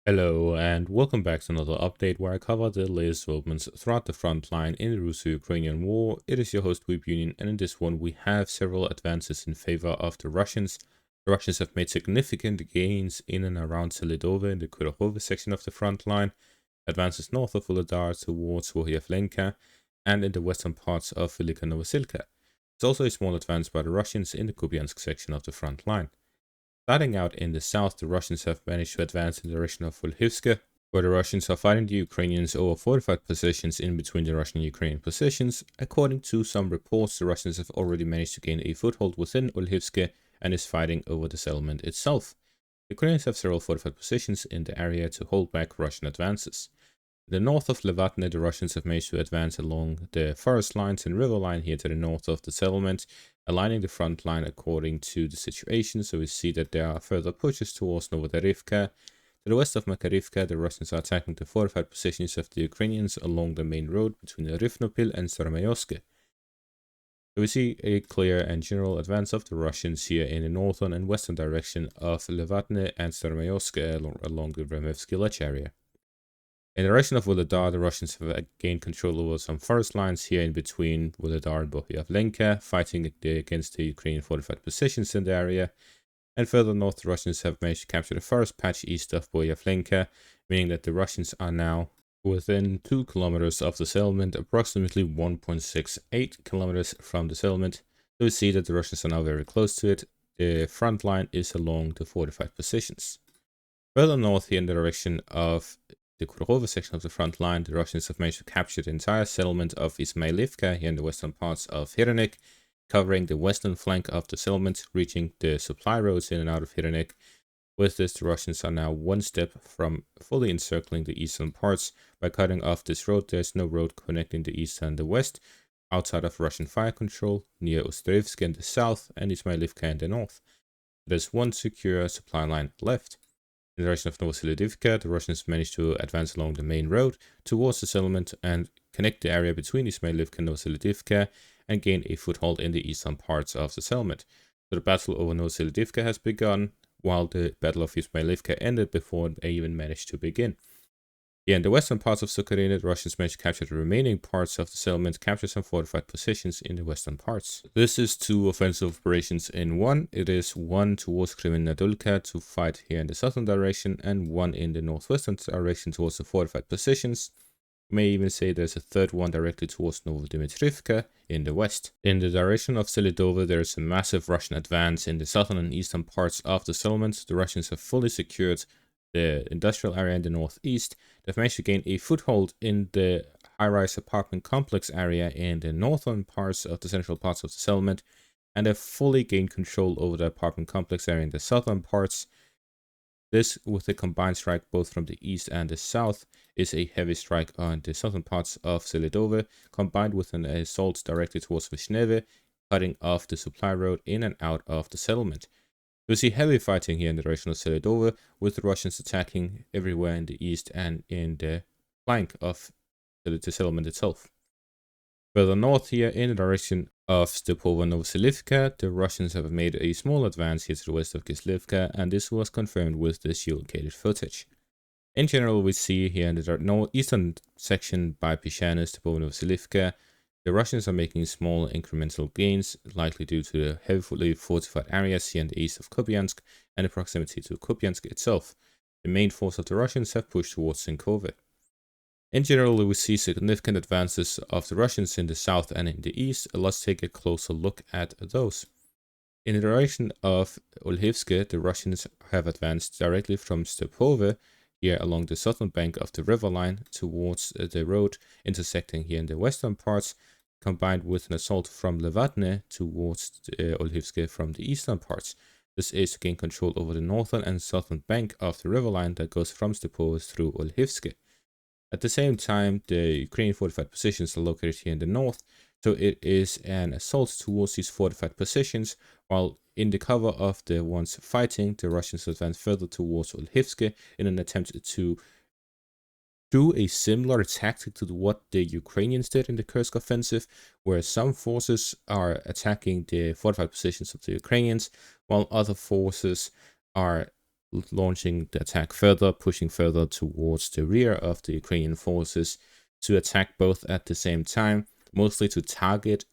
Hello and welcome back to another update where I cover the latest developments throughout the front line in the Russo-Ukrainian war. It is your host Weep Union, and in this one we have several advances in favor of the Russians. The Russians have made significant gains in and around Selydove in the Kurakhove section of the front line, advances north of Volodar towards Vohyavlenka, and in the western parts of Velika Novosilka. There's also a small advance by the Russians in the Kupiansk section of the front line. Starting out in the south, the Russians have managed to advance in the direction of Volhyvsk, where the Russians are fighting the Ukrainians over fortified positions in between the Russian and Ukrainian positions. According to some reports, the Russians have already managed to gain a foothold within Volhyvsk and is fighting over the settlement itself. The Ukrainians have several fortified positions in the area to hold back Russian advances. In the north of Levatne, the Russians have managed to advance along the forest lines and river line here to the north of the settlement, aligning the front line according to the situation. So we see that there are further pushes towards Novodarivka. To the west of Makarivka, the Russians are attacking the fortified positions of the Ukrainians along the main road between Rifnopil and Staromayosk. So we see a clear and general advance of the Russians here in the northern and western direction of Levatne and Staromayosk along the Remevsky Lech area. In the direction of Volodar, the Russians have gained control over some forest lines here in between Volodar and Bohyavlenka, fighting against the Ukrainian fortified positions in the area. And further north, the Russians have managed to capture the forest patch east of Bohyavlenka, meaning that the Russians are now within 2 kilometers of the settlement, approximately 1.68 kilometers from the settlement. So we see that the Russians are now very close to it. The front line is along the fortified positions. Further north here in the direction of the Kurakhove section of the front line, the Russians have managed to capture the entire settlement of Ismailivka here in the western parts of Hironik, covering the western flank of the settlement, reaching the supply roads in and out of Hironik. With this, the Russians are now one step from fully encircling the eastern parts. By cutting off this road, there's no road connecting the east and the west, outside of Russian fire control, near Ostrevsk in the south and Ismailivka in the north. There's one secure supply line left. In the direction of Novoselidivka, the Russians managed to advance along the main road towards the settlement and connect the area between Ismailivka and Novoselidivka and gain a foothold in the eastern parts of the settlement. So the battle over Novoselidivka has begun, while the Battle of Ismailivka ended before they even managed to begin. Here in the western parts of Sukharina, the Russians managed to capture the remaining parts of the settlement, capture some fortified positions in the western parts. This is 2 offensive operations in one. It is one towards Kremenna-Dulka to fight here in the southern direction, and one in the northwestern direction towards the fortified positions. You may even say there's a third one directly towards Novodimitrivka in the west. In the direction of Selydove, there is a massive Russian advance in the southern and eastern parts of the settlement. The Russians have fully secured the industrial area in the northeast. They've managed to gain a foothold in the high-rise apartment complex area in the northern parts of the central parts of the settlement, and have fully gained control over the apartment complex area in the southern parts. This, with a combined strike both from the east and the south, is a heavy strike on the southern parts of Selydove, combined with an assault directly towards Vishneve, cutting off the supply road in and out of the settlement. We see heavy fighting here in the direction of Selydove, with the Russians attacking everywhere in the east and in the flank of the settlement itself. Further north here in the direction of Stepova-Novoselivka, the Russians have made a small advance here to the west of Kislivka, and this was confirmed with the geolocated footage. In general, we see here in the northeastern section by Pishana, Stepova-Novoselivka, the Russians are making small incremental gains, likely due to the heavily fortified areas here in the east of Kupiansk and the proximity to Kupiansk itself. The main force of the Russians have pushed towards Sinkove. In general, we see significant advances of the Russians in the south and in the east. Let's take a closer look at those. In the direction of Olhivske, the Russians have advanced directly from Stepove here along the southern bank of the river line towards the road intersecting here in the western parts, combined with an assault from Levatne towards Olhivske from the eastern parts. This is to gain control over the northern and southern bank of the river line that goes from Stepove through Olhivske. At the same time, the Ukrainian fortified positions are located here in the north, so it is an assault towards these fortified positions, while in the cover of the ones fighting, the Russians advance further towards Olhivske in an attempt to do a similar tactic to what the Ukrainians did in the Kursk offensive, where some forces are attacking the fortified positions of the Ukrainians, while other forces are launching the attack further, pushing further towards the rear of the Ukrainian forces to attack both at the same time, mostly to target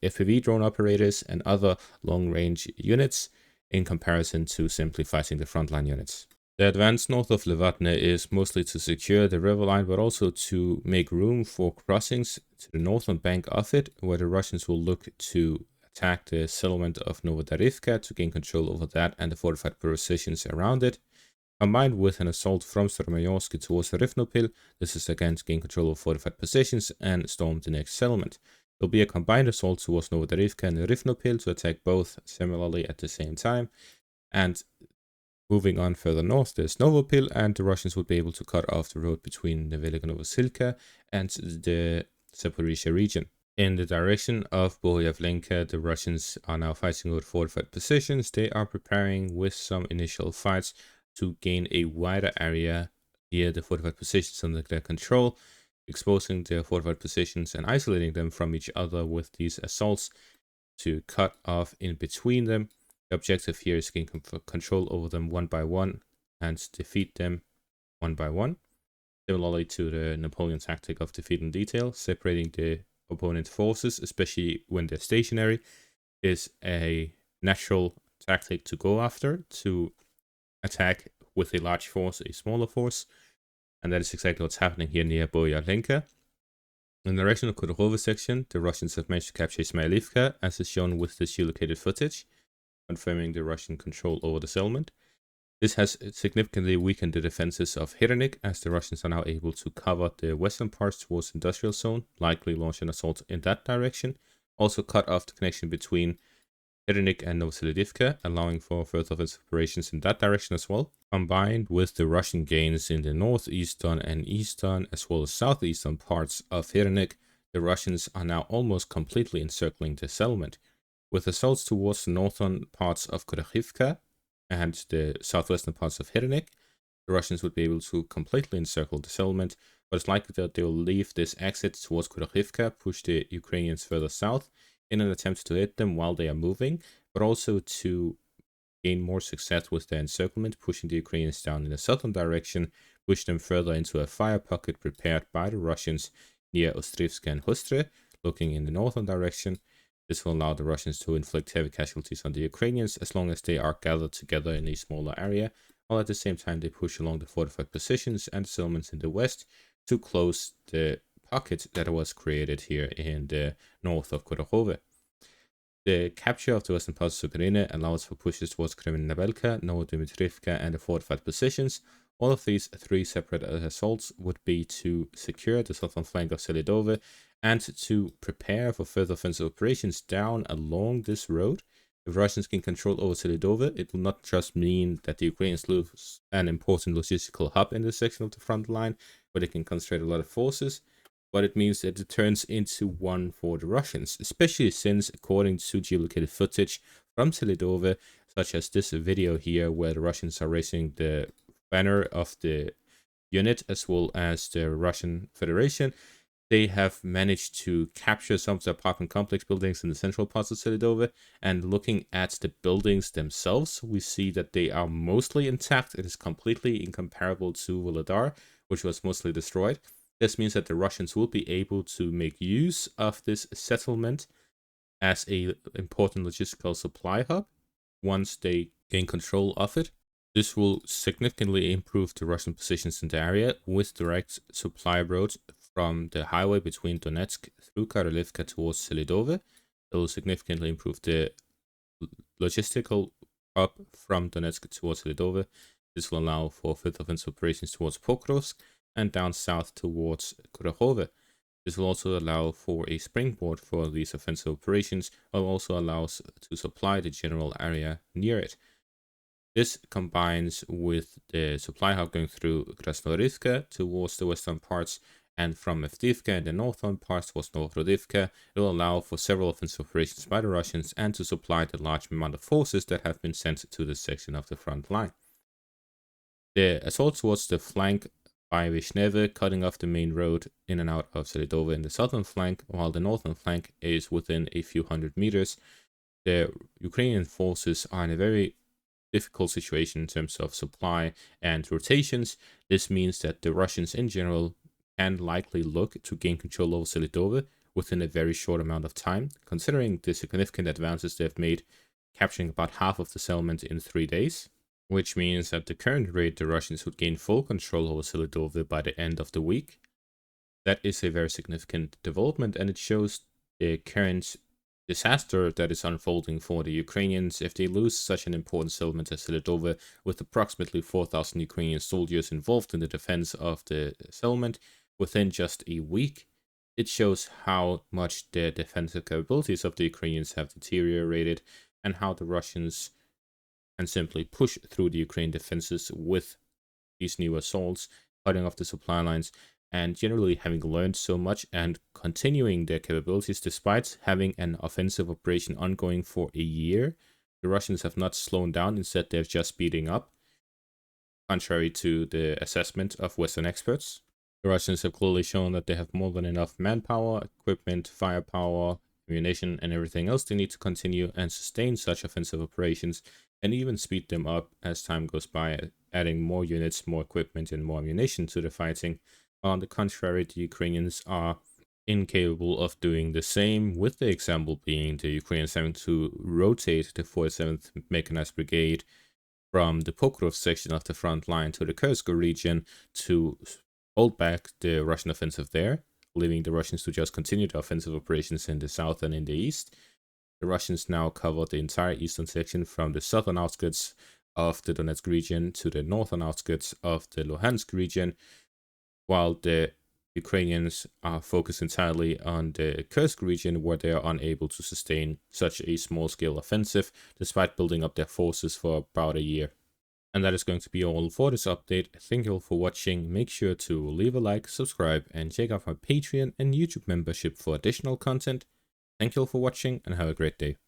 FPV drone operators and other long-range units in comparison to simply fighting the frontline units. The advance north of Levatne is mostly to secure the river line, but also to make room for crossings to the northern bank of it, where the Russians will look to attack the settlement of Novodarivka to gain control over that and the fortified positions around it. Combined with an assault from Starmayorsk towards Rivnopil, this is again to gain control of fortified positions and storm the next settlement. There will be a combined assault towards Novodarivka and Rivnopil to attack both similarly at the same time. And moving on further north, there's Novopil, and the Russians would be able to cut off the road between the Velikonovosilka and the Zaporizhia region. In the direction of Boryavlenka, the Russians are now fighting over fortified positions. They are preparing with some initial fights to gain a wider area near the fortified positions under their control, exposing their fortified positions and isolating them from each other with these assaults to cut off in between them. The objective here is to gain control over them one by one and defeat them one by one. Similarly to the Napoleon tactic of defeat in detail, separating the opponent forces, especially when they're stationary, is a natural tactic to go after, to attack with a large force, a smaller force. And that is exactly what's happening here near Boyalenka. In the direction of Kurakhove section, the Russians have managed to capture Ismailivka, as is shown with this geolocated footage, confirming the Russian control over the settlement. This has significantly weakened the defenses of Hirenik, as the Russians are now able to cover the western parts towards the industrial zone, likely launch an assault in that direction. Also cut off the connection between Hirenik and Novoselidivka, allowing for further offensive operations in that direction as well. Combined with the Russian gains in the northeastern and eastern as well as southeastern parts of Hirenik, the Russians are now almost completely encircling the settlement. With assaults towards the northern parts of Kurakhivka and the southwestern parts of Hirenik, the Russians would be able to completely encircle the settlement, but it's likely that they will leave this exit towards Kurakhivka, push the Ukrainians further south in an attempt to hit them while they are moving, but also to gain more success with their encirclement, pushing the Ukrainians down in the southern direction, push them further into a fire pocket prepared by the Russians near Ostrivska and Hustre, looking in the northern direction. This will allow the Russians to inflict heavy casualties on the Ukrainians as long as they are gathered together in a smaller area, while at the same time they push along the fortified positions and settlements in the west to close the pocket that was created here in the north of Kurakhove. The capture of the western parts of Ukraine allows for pushes towards Kremenabelka, Novodimitrivka, and the fortified positions. All of these three separate assaults would be to secure the southern flank of Selydove and to prepare for further offensive operations down along this road. If Russians can control over Selydove, it will not just mean that the Ukrainians lose an important logistical hub in this section of the front line, where they can concentrate a lot of forces, but it means that it turns into one for the Russians, especially since, according to geolocated footage from Selydove, such as this video here, where the Russians are raising the banner of the unit as well as the Russian Federation, they have managed to capture some of the apartment complex buildings in the central parts of Selydove, and looking at the buildings themselves, we see that they are mostly intact. It is completely incomparable to Volodar, which was mostly destroyed. This means that the Russians will be able to make use of this settlement as an important logistical supply hub once they gain control of it. This will significantly improve the Russian positions in the area with direct supply roads from the highway between Donetsk through Karolivka towards Selydove. It will significantly improve the logistical hub from Donetsk towards Selydove. This will allow for further offensive operations towards Pokrovsk and down south towards Kurakhove. This will also allow for a springboard for these offensive operations, while also allows to supply the general area near it. This combines with the supply hub going through Krasnohorivka towards the western parts, and from Avdiivka in the northern parts towards Novorodivka. It will allow for several offensive operations by the Russians and to supply the large amount of forces that have been sent to this section of the front line. The assault towards the flank by Vishneve, cutting off the main road in and out of Selydove in the southern flank, while the northern flank is within a few hundred meters. The Ukrainian forces are in a very difficult situation in terms of supply and rotations. This means that the Russians in general can likely look to gain control over Selydove within a very short amount of time, considering the significant advances they've made, capturing about half of the settlement in 3 days, which means at the current rate the Russians would gain full control over Selydove by the end of the week. That is a very significant development, and it shows the current disaster that is unfolding for the Ukrainians if they lose such an important settlement as Selydove, with approximately 4,000 Ukrainian soldiers involved in the defense of the settlement within just a week. It shows how much the defensive capabilities of the Ukrainians have deteriorated and how the Russians can simply push through the Ukrainian defenses with these new assaults, cutting off the supply lines, and generally having learned so much and continuing their capabilities despite having an offensive operation ongoing for a year. The Russians have not slowed down, instead they're just speeding up, contrary to the assessment of Western experts. The Russians have clearly shown that they have more than enough manpower, equipment, firepower, ammunition, and everything else they need to continue and sustain such offensive operations, and even speed them up as time goes by, adding more units, more equipment, and more ammunition to the fighting. On the contrary, the Ukrainians are incapable of doing the same, with the example being the Ukrainians having to rotate the 47th Mechanized Brigade from the Pokrovsk section of the front line to the Kursk region to hold back the Russian offensive there, leaving the Russians to just continue the offensive operations in the south and in the east. The Russians now cover the entire eastern section from the southern outskirts of the Donetsk region to the northern outskirts of the Luhansk region, while the Ukrainians are focused entirely on the Kursk region, where they are unable to sustain such a small-scale offensive, despite building up their forces for about a year. And that is going to be all for this update. Thank you all for watching. Make sure to leave a like, subscribe, and check out my Patreon and YouTube membership for additional content. Thank you all for watching, and have a great day.